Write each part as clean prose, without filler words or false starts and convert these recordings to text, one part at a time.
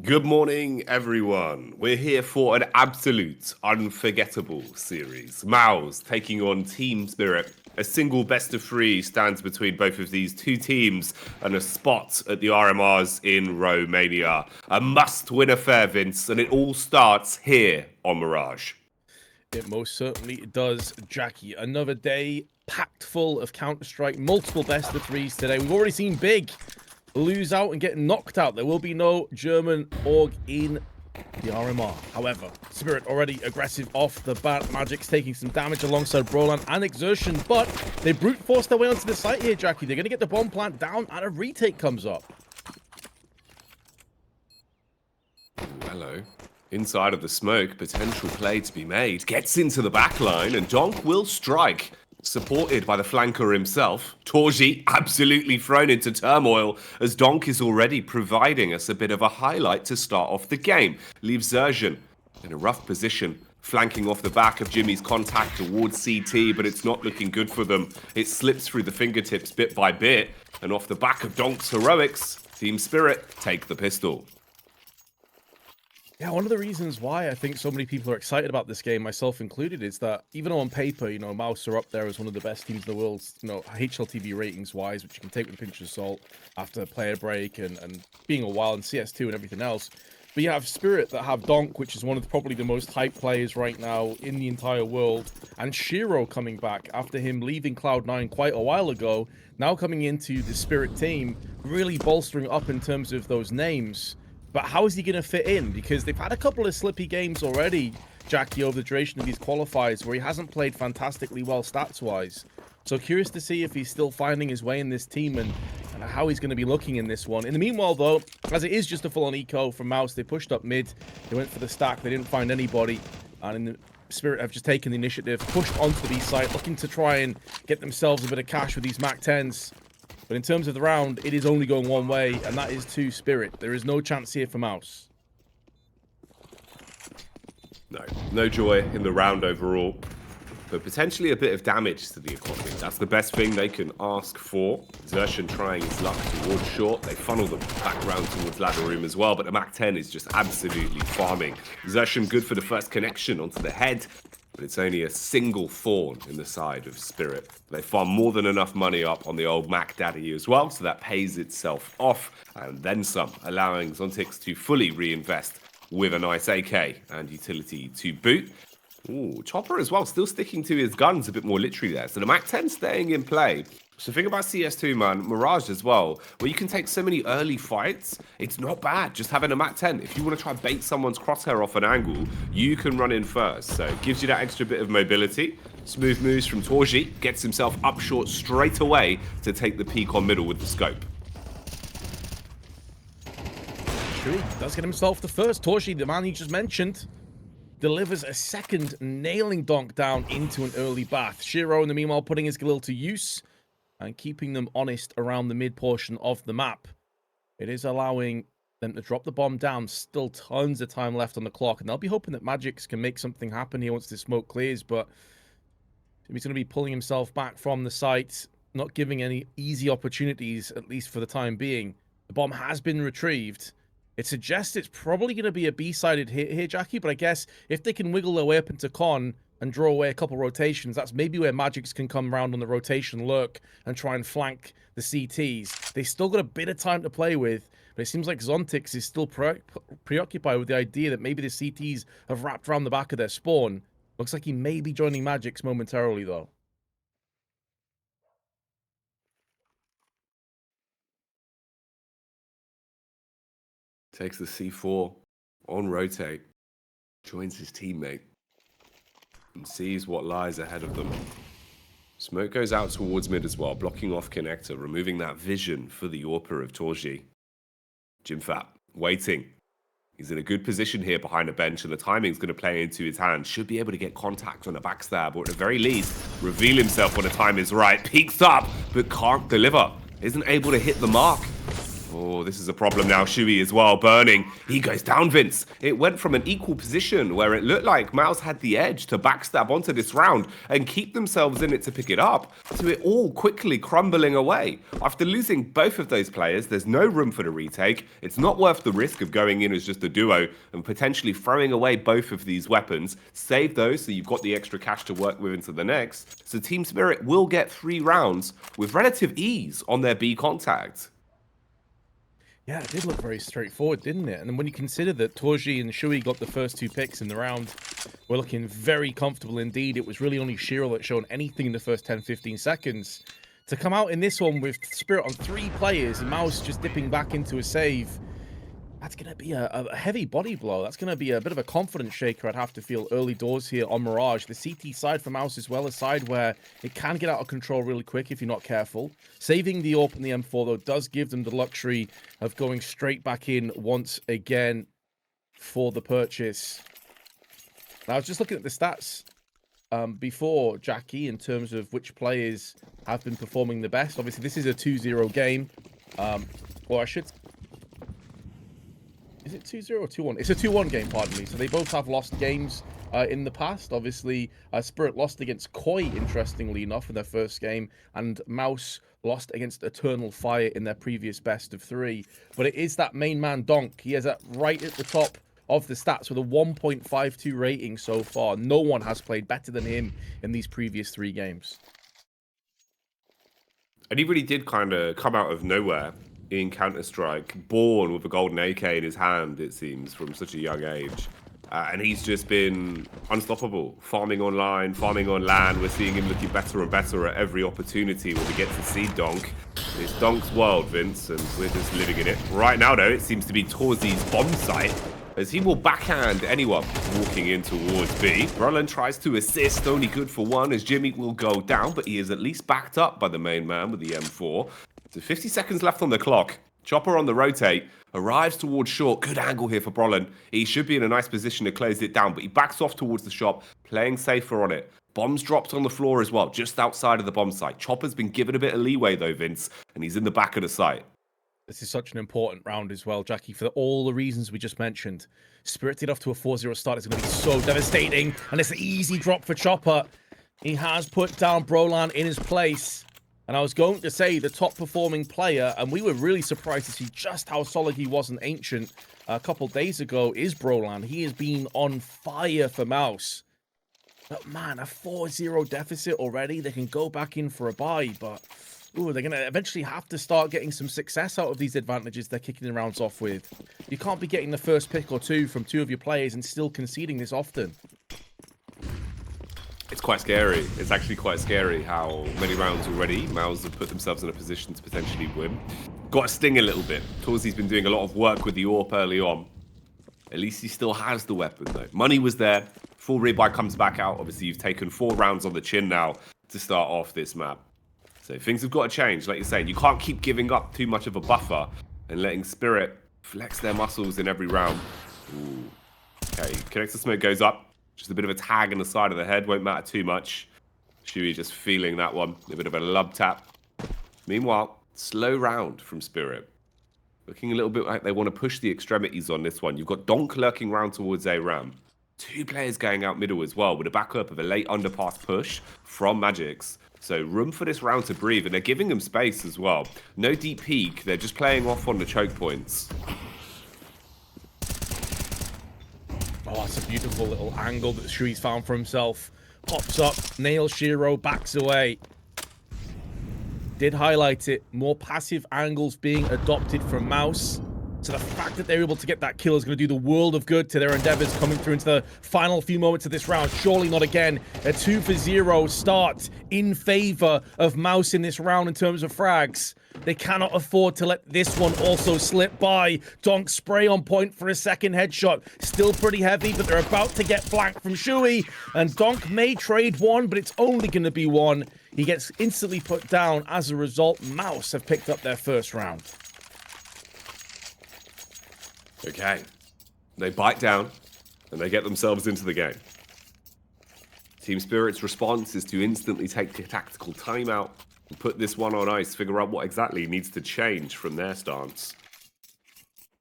Good morning, everyone. We're here for an absolute unforgettable series. Mouz taking on Team Spirit. A single best of three stands between both of these two teams and a spot at the RMRs in Romania. A must-win affair, Vince, and it all starts here on Mirage. It most certainly does, Jacky. Another day packed full of Counter-Strike, multiple best of threes today. We've already seen Big lose out and get knocked out. There will be no German org in the RMR. However, Spirit already aggressive off the bat. Magic's taking some damage alongside Brolan and Exertion, but they brute force their way onto the site here, Jacky. They're going to get the bomb plant down and a retake comes up. Hello. Inside of the smoke, potential play to be made. Gets into the back line, and Donk will strike. Supported by the flanker himself, Torji absolutely thrown into turmoil as Donk is already providing us a bit of a highlight to start off the game. Leaves Zerjan in a rough position, flanking off the back of Jimmy's contact towards CT, but it's not looking good for them. It slips through the fingertips bit by bit, and off the back of Donk's heroics, Team Spirit take the pistol. Yeah, one of the reasons why I think so many people are excited about this game, myself included, is that even though on paper, Mouz are up there as one of the best teams in the world, HLTV ratings-wise, which you can take with a pinch of salt after player break and being a while in CS2 and everything else. But you have Spirit that have Donk, which is one of probably the most hyped players right now in the entire world, and Shiro coming back after him leaving Cloud9 quite a while ago, now coming into the Spirit team, really bolstering up in terms of those names. But how is he going to fit in? Because they've had a couple of slippy games already, Jacky, over the duration of these qualifiers, where he hasn't played fantastically well stats-wise. So curious to see if he's still finding his way in this team and how he's going to be looking in this one. In the meanwhile, though, as it is just a full-on eco from Mouz, they pushed up mid. They went for the stack. They didn't find anybody. And in the Spirit have just taken the initiative, pushed onto the B site, looking to try and get themselves a bit of cash with these MAC 10s. But in terms of the round, it is only going one way, and that is to Spirit. There is no chance here for Mouz. No joy in the round overall, but potentially a bit of damage to the economy. That's the best thing they can ask for. Xertion trying his luck towards short. They funnel them back round towards ladder room as well, but the MAC 10 is just absolutely farming. Xertion good for the first connection onto the head, but it's only a single thorn in the side of Spirit. They farm more than enough money up on the old Mac Daddy as well, so that pays itself off, and then some, allowing Zontix to fully reinvest with a nice AK and utility to boot. Ooh, Chopper as well, still sticking to his guns a bit more literally there. So the MAC 10 staying in play. So think about CS2, man, Mirage as well, where you can take so many early fights. It's not bad just having a MAC 10. If you want to try and bait someone's crosshair off an angle, you can run in first. So it gives you that extra bit of mobility. Smooth moves from Torji, gets himself up short straight away to take the peak on middle with the scope. True, does get himself the first. Torji, the man he just mentioned, delivers a second, nailing Donk down into an early bath. Shiro, in the meanwhile, putting his Galil to use and keeping them honest around the mid portion of the map. It is allowing them to drop the bomb down. Still tons of time left on the clock, and they'll be hoping that Magix can make something happen here once the smoke clears, but he's going to be pulling himself back from the site, not giving any easy opportunities, at least for the time being. The bomb has been retrieved. It suggests it's probably going to be a B-sided hit here, Jacky, but I guess if they can wiggle their way up into Con and draw away a couple rotations, that's maybe where Magix can come around on the rotation lurk and try and flank the CTs. They still got a bit of time to play with, but it seems like Zontix is still preoccupied with the idea that maybe the CTs have wrapped around the back of their spawn. Looks like he may be joining Magix momentarily, though. Takes the C4 on rotate, joins his teammate, and sees what lies ahead of them. Smoke goes out towards mid as well, blocking off connector, removing that vision for the AWPer of Torji. Jimfat, waiting. He's in a good position here behind a bench, and the timing's going to play into his hand. Should be able to get contact on a backstab, or at the very least, reveal himself when the time is right. Peeks up, but can't deliver. Isn't able to hit the mark. Oh, this is a problem now. Shuey as well, burning. He goes down, Vince. It went from an equal position where it looked like Mouz had the edge to backstab onto this round and keep themselves in it to pick it up, to it all quickly crumbling away. After losing both of those players, there's no room for the retake. It's not worth the risk of going in as just a duo and potentially throwing away both of these weapons. Save those so you've got the extra cash to work with into the next. So Team Spirit will get 3 rounds with relative ease on their B contact. Yeah, it did look very straightforward, didn't it? And then when you consider that Torji and Shuey got the first 2 picks in the round, we're looking very comfortable indeed. It was really only Shiro that showed anything in the first 10-15 seconds. To come out in this one with Spirit on 3 players and Mouz just dipping back into a save, that's going to be a heavy body blow. That's going to be a bit of a confidence shaker, I'd have to feel, early doors here on Mirage. The CT side for Mouz as well, a side where it can get out of control really quick if you're not careful. Saving the AWP and the M4, though, does give them the luxury of going straight back in once again for the purchase. Now, I was just looking at the stats before, Jacky, in terms of which players have been performing the best. Obviously, this is a 2-0 game. Or I should... Is it 2-0 or 2-1? It's a 2-1 game, pardon me. So they both have lost games in the past. Obviously, Spirit lost against Koi, interestingly enough, in their first game. And Mouz lost against Eternal Fire in their previous best of 3. But it is that main man, Donk. He has that right at the top of the stats with a 1.52 rating so far. No one has played better than him in these previous 3 games. And he really did kind of come out of nowhere in Counter-Strike, born with a golden AK in his hand, it seems, from such a young age. And he's just been unstoppable, farming online, farming on LAN. We're seeing him looking better and better at every opportunity when we get to see Donk. It's Donk's world, Vince, and we're just living in it. Right now, though, it seems to be Torzi's bomb site, as he will backhand anyone walking in towards B. Brolin tries to assist, only good for 1, as Jimmy will go down, but he is at least backed up by the main man with the M4. So 50 seconds left on the clock. Chopper on the rotate, arrives towards short. Good angle here for Brolin. He should be in a nice position to close it down, but he backs off towards the shop, playing safer on it. Bombs dropped on the floor as well, just outside of the bomb site. Chopper's been given a bit of leeway though, Vince, and he's in the back of the site. This is such an important round as well, Jacky, for all the reasons we just mentioned. Spirit did off to a 4-0 start. It's going to be so devastating, and it's an easy drop for Chopper. He has put down Brolan in his place. And I was going to say the top performing player, and we were really surprised to see just how solid he was in Ancient a couple days ago, is Brolan. He has been on fire for Mouz. But man, a 4-0 deficit already. They can go back in for a bye, but ooh, they're going to eventually have to start getting some success out of these advantages they're kicking the rounds off with. You can't be getting the first pick or 2 from 2 of your players and still conceding this often. It's quite scary. It's actually quite scary how many rounds already Mouz have put themselves in a position to potentially win. Got to sting a little bit. Torzi's been doing a lot of work with the AWP early on. At least he still has the weapon though. Money was there. Full rebuy comes back out. Obviously, you've taken 4 rounds on the chin now to start off this map. So things have got to change. Like you're saying, you can't keep giving up too much of a buffer and letting Spirit flex their muscles in every round. Ooh. Okay, connector smoke goes up. Just a bit of a tag in the side of the head, won't matter too much. Shuey just feeling that one. A bit of a lub tap. Meanwhile, slow round from Spirit. Looking a little bit like they want to push the extremities on this one. You've got Donk lurking round towards A-Ram. 2 players going out middle as well with a backup of a late underpass push from Magix. So room for this round to breathe, and they're giving them space as well. No deep peek, they're just playing off on the choke points. Oh, it's a beautiful little angle that Shui's found for himself. Pops up, nails Shiro, backs away. Did highlight it. More passive angles being adopted from Mouz. So the fact that they're able to get that kill is going to do the world of good to their endeavors coming through into the final few moments of this round. Surely not again. A 2-0 start in favor of Mouz in this round in terms of frags. They cannot afford to let this one also slip by. Donk spray on point for a second headshot. Still pretty heavy, but they're about to get flanked from Shuey. And Donk may trade 1, but it's only going to be 1. He gets instantly put down. As a result, Mouz have picked up their first round. Okay. They bite down, and they get themselves into the game. Team Spirit's response is to instantly take a tactical timeout and put this one on ice, figure out what exactly needs to change from their stance.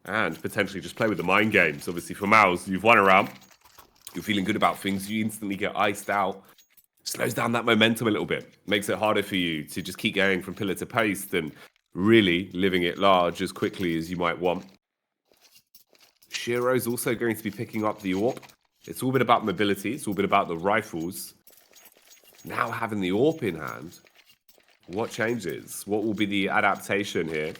and potentially just play with the mind games. Obviously, for Mouz, you've won a round. You're feeling good about things. You instantly get iced out. Slows down that momentum a little bit. Makes it harder for you to just keep going from pillar to post and really living it large as quickly as you might want. Shiro's also going to be picking up the AWP. It's all been about mobility. It's all been about the rifles. Now having the AWP in hand, what changes? What will be the adaptation here?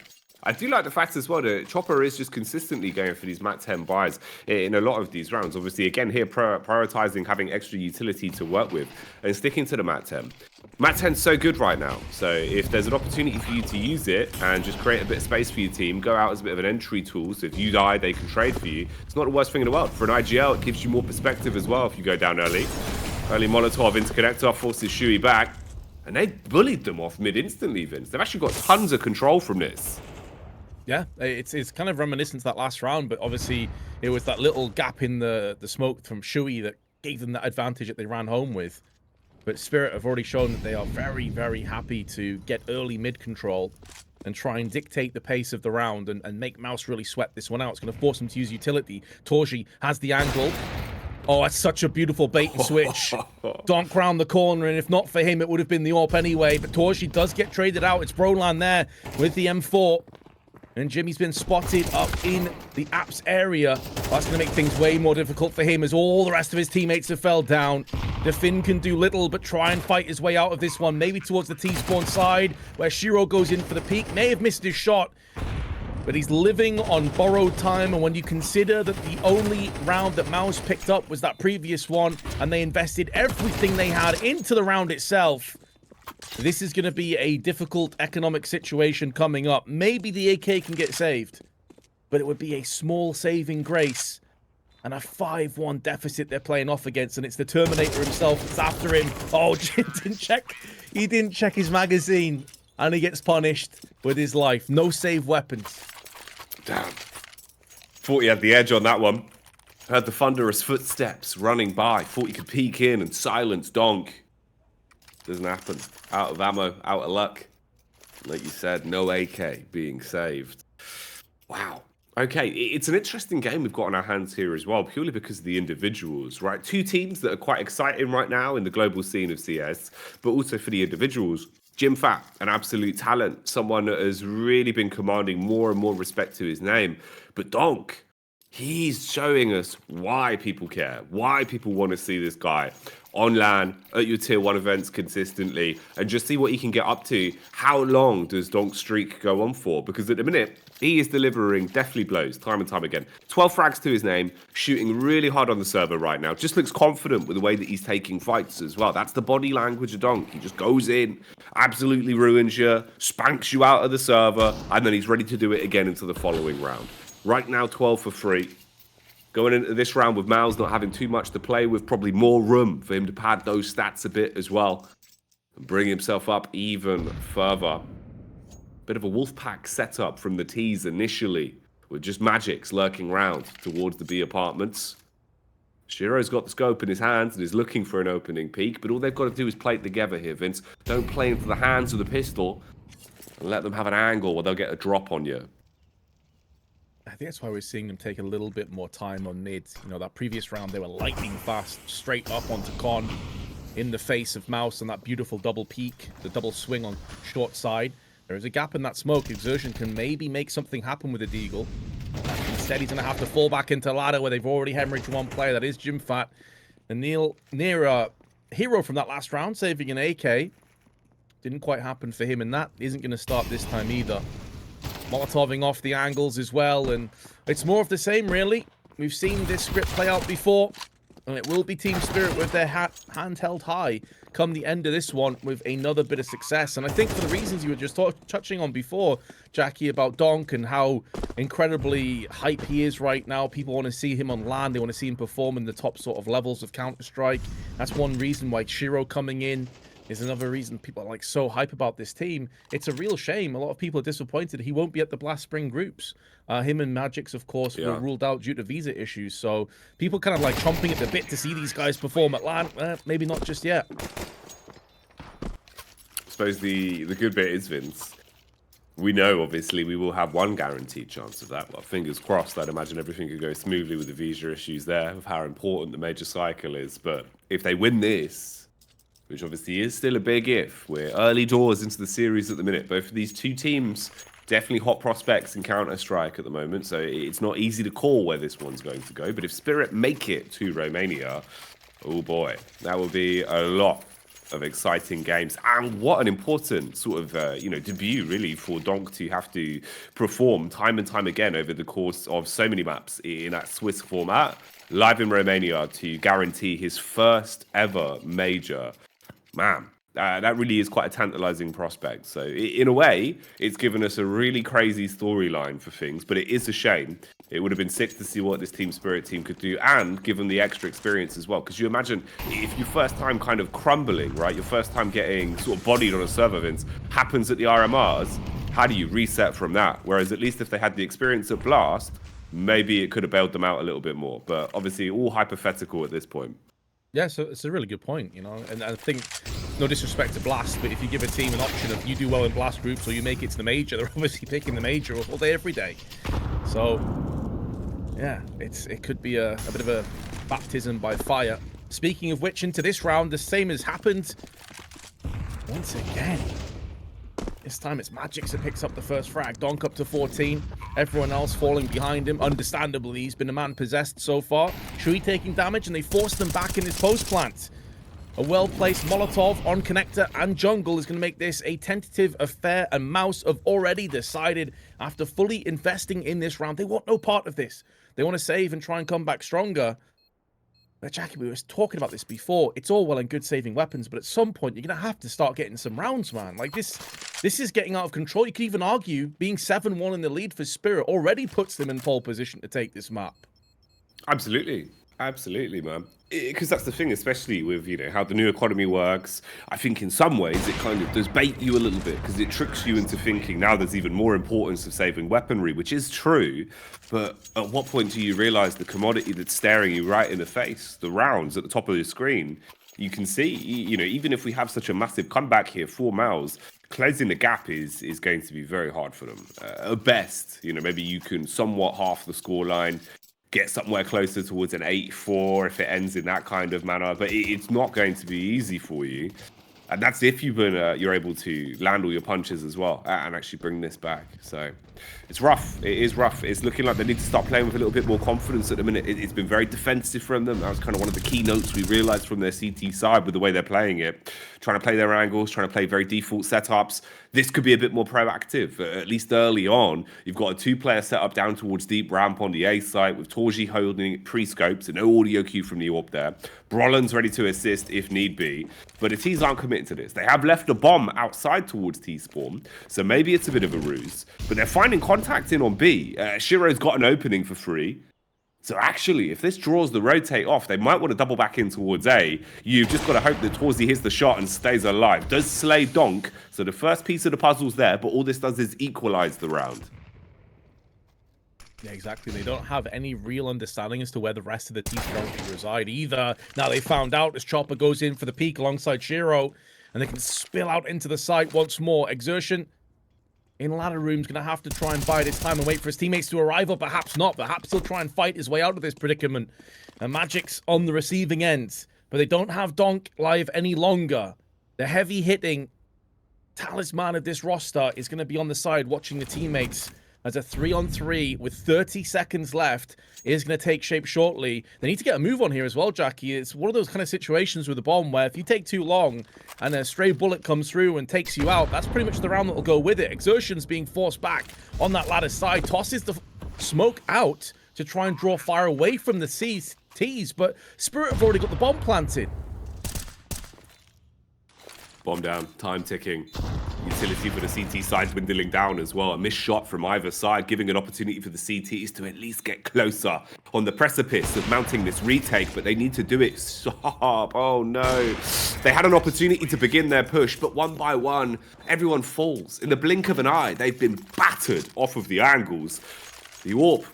I do like the fact as well that Chopper is just consistently going for these Mat 10 buys in a lot of these rounds. Obviously, again, here prioritizing having extra utility to work with and sticking to the Mat 10. Mat 10's so good right now. So if there's an opportunity for you to use it and just create a bit of space for your team, go out as a bit of an entry tool. So if you die, they can trade for you. It's not the worst thing in the world. For an IGL, it gives you more perspective as well if you go down early. Early Molotov interconnector forces Shuey back. And they bullied them off mid instantly, Vince. They've actually got tons of control from this. Yeah, it's kind of reminiscent to that last round, but obviously it was that little gap in the smoke from Shuey that gave them that advantage that they ran home with. But Spirit have already shown that they are very, very happy to get early mid control and try and dictate the pace of the round and make Mouz really sweat this one out. It's going to force them to use utility. Torji has the angle. Oh, that's such a beautiful bait and switch. Donk round the corner, and if not for him, it would have been the AWP anyway. But Torji does get traded out. It's Brolan there with the M4. And Jimmy's been spotted up in the apps area. That's going to make things way more difficult for him as all the rest of his teammates have fell down. The Finn can do little but try and fight his way out of this one. Maybe towards the T-spawn side where Shiro goes in for the peak. May have missed his shot, but he's living on borrowed time. And when you consider that the only round that Mouz picked up was that previous one, and they invested everything they had into the round itself, this is going to be a difficult economic situation coming up. Maybe the AK can get saved, but it would be a small saving grace and a 5-1 deficit they're playing off against, and it's the Terminator himself that's after him. Oh, he didn't check his magazine, and he gets punished with his life. No save weapons. Damn. Thought he had the edge on that one. Heard the thunderous footsteps running by. Thought he could peek in and silence Donk. Doesn't happen. Out of ammo, out of luck. Like you said, no AK being saved. Wow. Okay, it's an interesting game we've got on our hands here as well, purely because of the individuals, right? Two teams that are quite exciting right now in the global scene of CS, but also for the individuals. Jimfat, an absolute talent, someone that has really been commanding more and more respect to his name. But Donk, he's showing us why people care, why people want to see this guy on LAN, at your tier 1 events consistently, and just see what he can get up to. How long does Donk's streak go on for? Because at the minute, he is delivering deathly blows time and time again. 12 frags to his name, shooting really hard on the server right now. Just looks confident with the way that he's taking fights as well. That's the body language of Donk. He just goes in, absolutely ruins you, spanks you out of the server, and then he's ready to do it again into the following round. Right now, 12 for free. Going into this round with Mouz not having too much to play with, probably more room for him to pad those stats a bit as well and bring himself up even further. Bit of a Wolfpack setup from the tees initially, with just Magics lurking round towards the B apartments. Shiro's got the scope in his hands and is looking for an opening peak, but all they've got to do is play it together here, Vince. Don't play into the hands of the pistol and let them have an angle where they'll get a drop on you. I think that's why we're seeing them take a little bit more time on mid. You know, that previous round, they were lightning fast, straight up onto Con, in the face of Mouz, and that beautiful double peek, the double swing on short side. There is a gap in that smoke. Exertion can maybe make something happen with the Deagle. Instead, he's going to have to fall back into ladder where they've already hemorrhaged one player. That is Jimfat. And near hero from that last round, saving an AK. Didn't quite happen for him, and that isn't going to start this time either. Molotoving off the angles as well, and it's more of the same, really. We've seen this script play out before, and it will be Team Spirit with their hand held high come the end of this one with another bit of success. And I think for the reasons you were just touching on before, Jacky, about Donk and how incredibly hype he is right now. People want to see him on LAN. They want to see him perform in the top sort of levels of Counter-Strike. That's one reason why Shiro coming in is another reason people are like so hype about this team. It's a real shame. A lot of people are disappointed he won't be at the Blast Spring groups. Him and Magix, of course, were ruled out due to visa issues. So people kind of like chomping at the bit to see these guys perform at LAN. Maybe not just yet. I suppose the good bit is, Vince, We know, obviously, we will have one guaranteed chance of that. Well, fingers crossed. I'd imagine everything could go smoothly with the visa issues there, of how important the major cycle is. But if they win this, which obviously is still a big if, we're early doors into the series at the minute. Both of these two teams, definitely hot prospects in Counter-Strike at the moment, so it's not easy to call where this one's going to go. But if Spirit make it to Romania, oh boy, that will be a lot of exciting games, and what an important sort of debut really for Donk to have to perform time and time again over the course of so many maps in that Swiss format, live in Romania, to guarantee his first ever major. Man, that really is quite a tantalizing prospect. So in a way, it's given us a really crazy storyline for things, but it is a shame. It would have been sick to see what this Team Spirit team could do, and give them the extra experience as well. Because you imagine if your first time kind of crumbling, right? Your first time getting sort of bodied on a server, Vince, happens at the RMRs. How do you reset from that? Whereas at least if they had the experience at Blast, maybe it could have bailed them out a little bit more. But obviously all hypothetical at this point. Yeah, so it's a really good point, you know, and I think, no disrespect to Blast, but if you give a team an option of you do well in Blast groups or you make it to the major, they're obviously picking the major all day, every day. So, yeah, it could be a bit of a baptism by fire. Speaking of which, into this round, the same has happened once again. This time it's Magix that picks up the first frag. Donk up to 14. Everyone else falling behind him. Understandably, he's been a man possessed so far. Shui taking damage, and they force them back in his post plant. A well-placed Molotov on connector and jungle is going to make this a tentative affair, and Mouz have already decided, after fully investing in this round, they want no part of this. They want to save and try and come back stronger. But Jacky, we were talking about this before. It's all well and good saving weapons, but at some point you're gonna have to start getting some rounds, man. Like this is getting out of control. You could even argue being 7-1 in the lead for Spirit already puts them in pole position to take this map. Absolutely. Absolutely, man. Because that's the thing, especially with, how the new economy works. I think in some ways it kind of does bait you a little bit, because it tricks you into thinking now there's even more importance of saving weaponry, which is true. But at what point do you realize the commodity that's staring you right in the face, the rounds at the top of the screen? You can see, even if we have such a massive comeback here for Mouz, closing the gap is going to be very hard for them. At best, maybe you can somewhat half the scoreline, get somewhere closer towards an 8-4 if it ends in that kind of manner, but it's not going to be easy for you. And that's if you're able to land all your punches as well and actually bring this back. So it's rough. It is rough. It's looking like they need to start playing with a little bit more confidence at the minute. It's been very defensive from them. That was kind of one of the key notes we realized from their CT side with the way they're playing it. Trying to play their angles, trying to play very default setups. This could be a bit more proactive, at least early on. You've got a 2-player setup down towards deep ramp on the A site with Torji holding pre-scopes and no audio cue from the AWP there. Brollan's ready to assist if need be, but the T's aren't committed to this. They have left a bomb outside towards T-spawn, so maybe it's a bit of a ruse, but they're finding contact in on B. Shiro's got an opening for free. So actually, if this draws the rotate off, they might want to double back in towards A. You've just got to hope that Torzi hits the shot and stays alive. Does slay Donk, so the first piece of the puzzle's there, but all this does is equalize the round. Yeah, exactly. They don't have any real understanding as to where the rest of the team currently reside either. Now they found out as Chopper goes in for the peak alongside Shiro, and they can spill out into the site once more. Exertion in ladder room's going to have to try and bide his time and wait for his teammates to arrive, or perhaps not. Perhaps he'll try and fight his way out of this predicament. And Magic's on the receiving end, but they don't have Donk live any longer. The heavy-hitting talisman of this roster is going to be on the side watching the teammates as a 3-on-3 with 30 seconds left is going to take shape shortly. They need to get a move on here as well, Jacky. It's one of those kind of situations with the bomb where if you take too long and a stray bullet comes through and takes you out, that's pretty much the round that will go with it. Exertion's being forced back on that ladder side, tosses the smoke out to try and draw fire away from the CTs, but Spirit have already got the bomb planted. Bomb down, time ticking. Utility for the CT side dwindling down as well. A missed shot from either side, giving an opportunity for the CTs to at least get closer on the precipice of mounting this retake, but they need to do it sharp. Oh no. They had an opportunity to begin their push, but one by one, everyone falls. In the blink of an eye, they've been battered off of the angles. The AWP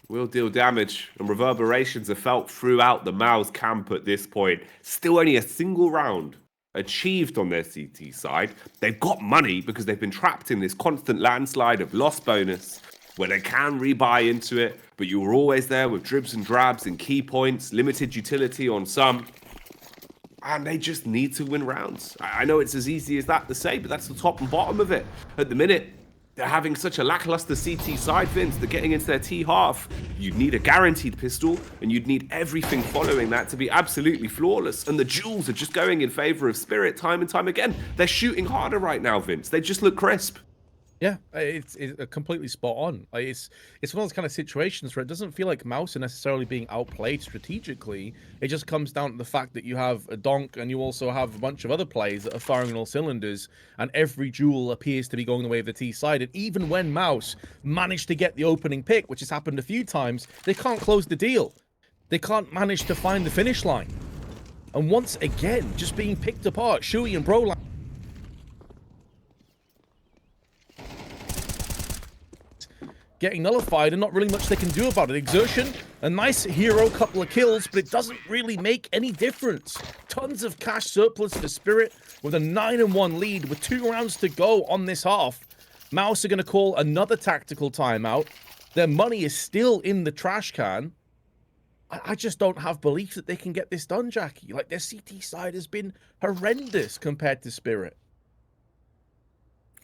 will deal damage, and reverberations are felt throughout the Mouz camp at this point. Still only a single round achieved on their CT side. They've got money because they've been trapped in this constant landslide of loss bonus where they can rebuy into it, but you were always there with dribs and drabs and key points, limited utility on some. And they just need to win rounds. I know it's as easy as that to say, but that's the top and bottom of it. At the minute, they're having such a lackluster CT side, Vince. They're getting into their T half. You'd need a guaranteed pistol, and you'd need everything following that to be absolutely flawless. And the duels are just going in favor of Spirit time and time again. They're shooting harder right now, Vince. They just look crisp. Yeah, it's completely spot on. Like, it's one of those kind of situations where it doesn't feel like Mouz are necessarily being outplayed strategically. It just comes down to the fact that you have a donk and you also have a bunch of other players that are firing on all cylinders, and every duel appears to be going the way of the T side. And even when Mouz managed to get the opening pick, which has happened a few times, they can't close the deal. They can't manage to find the finish line. And once again, just being picked apart, Shui and Brolan. Getting nullified and not really much they can do about it. Exertion, a nice hero, couple of kills, but it doesn't really make any difference. Tons of cash surplus for Spirit with a 9-1 lead with 2 rounds to go on this half. Mouz are going to call another tactical timeout. Their money is still in the trash can. I just don't have belief that they can get this done, Jacky. Like, their CT side has been horrendous compared to Spirit.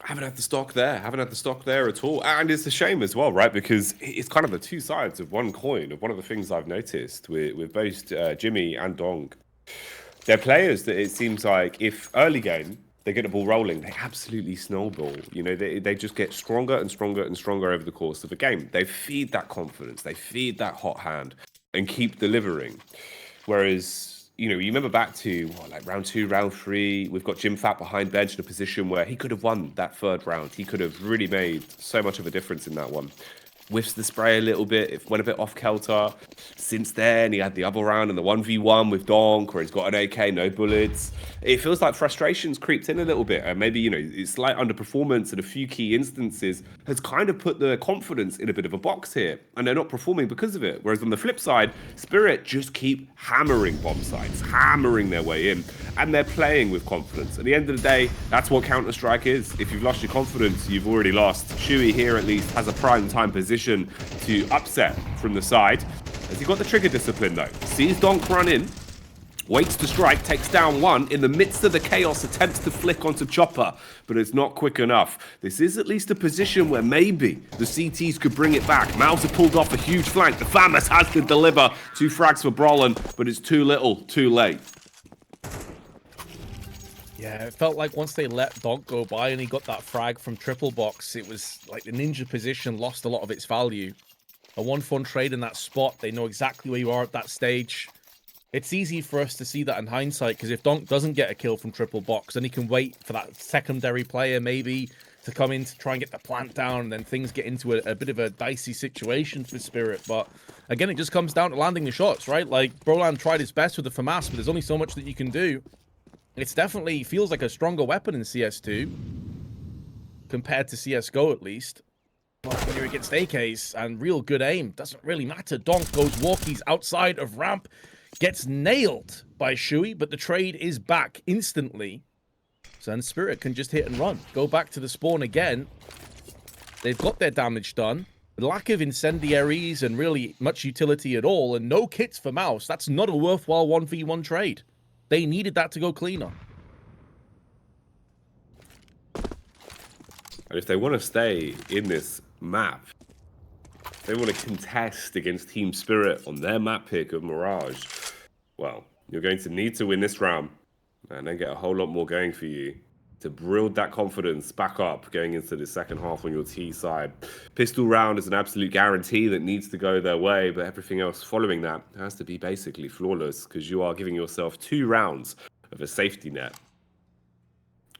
Haven't had the stock there. Haven't had the stock there at all. And it's a shame as well, right? Because it's kind of the two sides of one coin. Of one of the things I've noticed with both Jimmy and Dong. They're players that it seems like if early game, they get the ball rolling, they absolutely snowball. You know, they just get stronger and stronger and stronger over the course of a game. They feed that confidence. They feed that hot hand and keep delivering. Whereas, you know, you remember back to like round 2, round 3, we've got Jim Fat behind bench in a position where he could have won that 3rd round. He could have really made so much of a difference in that one. Whiffs the spray a little bit, it went a bit off kilter. Since then, he had the other round and the 1v1 with Donk, where he's got an AK, no bullets. It feels like frustration's creeped in a little bit, and maybe, you know, it's slight underperformance in a few key instances has kind of put the confidence in a bit of a box here, and they're not performing because of it. Whereas on the flip side, Spirit just keep hammering bomb sites, hammering their way in, and they're playing with confidence. At the end of the day, that's what Counter-Strike is. If you've lost your confidence, you've already lost. Shui here, at least, has a prime time position to upset from the side. Has he got the trigger discipline though? Sees Donk run in, waits to strike, takes down one. In the midst of the chaos, attempts to flick onto Chopper, but it's not quick enough. This is at least a position where maybe the CTs could bring it back. Mouz have pulled off a huge flank. The Famas has to deliver 2 frags for Brolin, but it's too little, too late. Yeah, it felt like once they let Donk go by and he got that frag from triple box, it was like the ninja position lost a lot of its value. A 1-fun trade in that spot, they know exactly where you are at that stage. It's easy for us to see that in hindsight, because if Donk doesn't get a kill from triple box, then he can wait for that secondary player maybe to come in to try and get the plant down, and then things get into a bit of a dicey situation for Spirit. But again, it just comes down to landing the shots, right? Like, Brolan tried his best with the FAMAS, but there's only so much that you can do. It's definitely feels like a stronger weapon in CS2 compared to CSGO at least. But when you're against AKs and real good aim, doesn't really matter. Donk goes walkies outside of ramp, gets nailed by Shui, but the trade is back instantly. So then Spirit can just hit and run. Go back to the spawn again. They've got their damage done. The lack of incendiaries and really much utility at all, and no kits for Mouz. That's not a worthwhile 1v1 trade. They needed that to go cleaner. And if they want to stay in this map, they want to contest against Team Spirit on their map pick of Mirage, well, you're going to need to win this round and then get a whole lot more going for you to build that confidence back up going into the second half on your T side. Pistol round is an absolute guarantee that needs to go their way, but everything else following that has to be basically flawless, because you are giving yourself 2 rounds of a safety net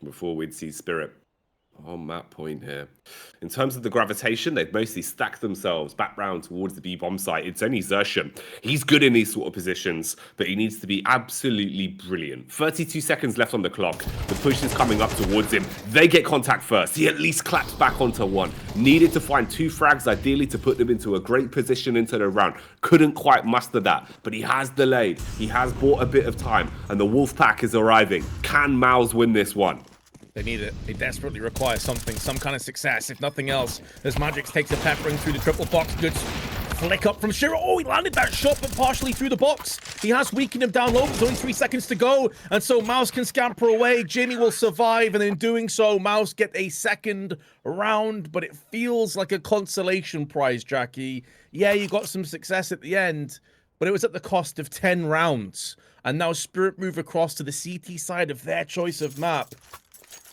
before we'd see Spirit On that point here. In terms of the gravitation, they've mostly stacked themselves back round towards the B-bomb site. It's only Xerxhen. He's good in these sort of positions, but he needs to be absolutely brilliant. 32 seconds left on the clock. The push is coming up towards him. They get contact first. He at least claps back onto one. Needed to find 2 frags, ideally, to put them into a great position into the round. Couldn't quite muster that, but he has delayed. He has bought a bit of time, and the Wolfpack is arriving. Can Mouz win this one? They need it. They desperately require something, some kind of success, if nothing else. As Magix takes a peppering through the triple box. Good flick up from Shiro. Oh, he landed that shot, but partially through the box. He has weakened him down low. There's only 3 seconds to go. And so Mouz can scamper away. Jimmy will survive. And in doing so, Mouz get a second round. But it feels like a consolation prize, Jacky. Yeah, you got some success at the end, but it was at the cost of 10 rounds. And now Spirit move across to the CT side of their choice of map.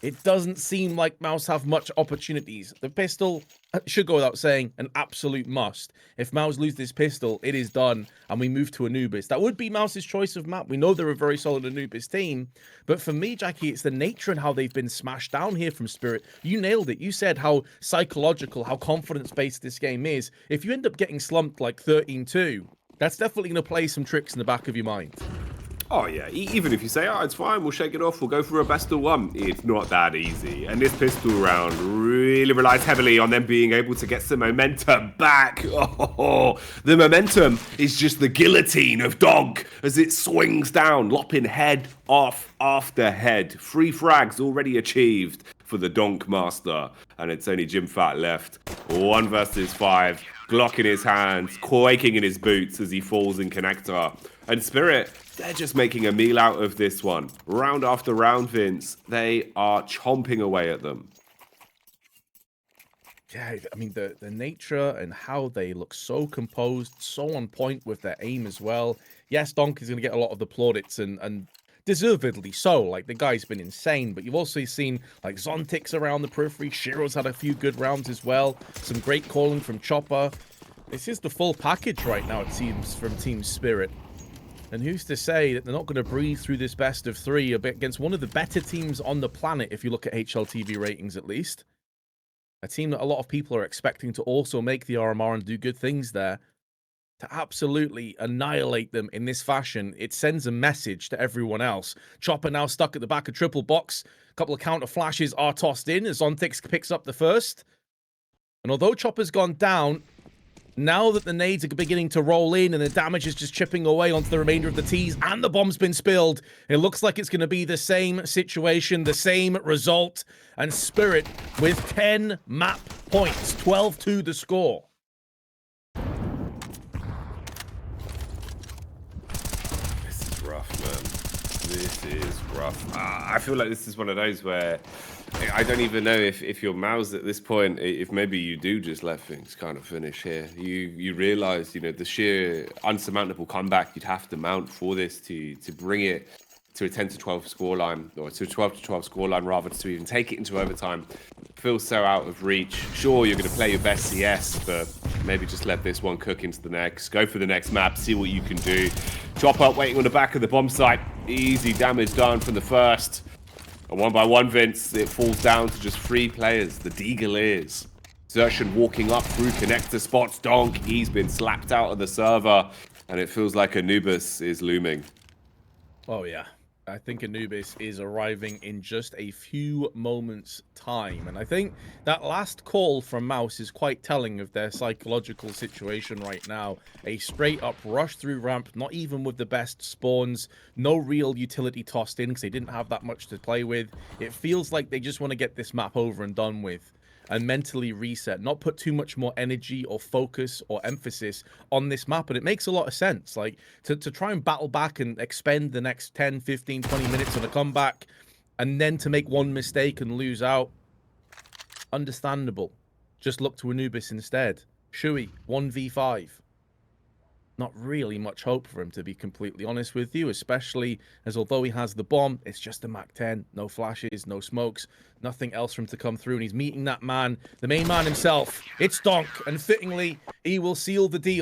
It doesn't seem like Mouz have much opportunities. The pistol, should go without saying, an absolute must. If Mouz lose this pistol, it is done, and we move to Anubis. That would be Mouz's choice of map. We know they're a very solid Anubis team, but for me, Jacky, it's the nature and how they've been smashed down here from Spirit. You nailed it. You said how psychological, how confidence-based this game is. If you end up getting slumped like 13-2, that's definitely going to play some tricks in the back of your mind. Oh yeah, even if you say, oh, it's fine, we'll shake it off, we'll go for a best of 1. It's not that easy. And this pistol round really relies heavily on them being able to get some momentum back. Oh, the momentum is just the guillotine of Dog as it swings down, lopping head off after head. 3 frags already achieved for the Donk Master. And it's only Jim Fat left. 1 versus 5. Glock in his hands, quaking in his boots as he falls in connector. And Spirit, they're just making a meal out of this one. Round after round, Vince, they are chomping away at them. Yeah, I mean, the nature and how they look so composed, so on point with their aim as well. Yes, Donk is going to get a lot of the plaudits and deservedly so. Like, the guy's been insane, but you've also seen, like, Zontix around the periphery. Shiro's had a few good rounds as well. Some great calling from Chopper. This is the full package right now, it seems, from Team Spirit. And who's to say that they're not going to breathe through this best of 3 a bit against one of the better teams on the planet, if you look at HLTV ratings at least. A team that a lot of people are expecting to also make the RMR and do good things there. To absolutely annihilate them in this fashion, it sends a message to everyone else. Chopper now stuck at the back of triple box. A couple of counter flashes are tossed in as Zontix picks up the first. And although Chopper's gone down, now that the nades are beginning to roll in and the damage is just chipping away onto the remainder of the T's and the bomb's been spilled, it looks like it's going to be the same situation, the same result. And Spirit with 10 map points, 12-2 the score. This is rough, man. This is rough. I feel like this is one of those where I don't even know if you're Mouz at this point, if maybe you do just let things kind of finish here. You realize, you know, the sheer unsurmountable comeback you'd have to mount for this to bring it to a 10-12 scoreline, or to a 12-12 scoreline rather, to even take it into overtime. Feels so out of reach. Sure, you're going to play your best CS, but maybe just let this one cook into the next. Go for the next map, see what you can do. Chop up waiting on the back of the bomb site. Easy damage done from the first. And 1 by 1, Vince, it falls down to just 3 players. The Deagleers. Xerxhen walking up through connector spots. Donk, he's been slapped out of the server. And it feels like Anubis is looming. Oh, yeah. I think Anubis is arriving in just a few moments' time. And I think that last call from Mouz is quite telling of their psychological situation right now. A straight-up rush through ramp, not even with the best spawns. No real utility tossed in because they didn't have that much to play with. It feels like they just want to get this map over and done with and mentally reset, not put too much more energy or focus or emphasis on this map. And it makes a lot of sense, like to try and battle back and expend the next 10, 15, 20 minutes on a comeback and then to make one mistake and lose out. Understandable. Just look to Anubis instead. Shui, 1v5. Not really much hope for him, to be completely honest with you, especially as although he has the bomb, it's just a Mac 10. No flashes, no smokes, nothing else for him to come through. And he's meeting that man, the main man himself. It's Donk, and fittingly, he will seal the deal.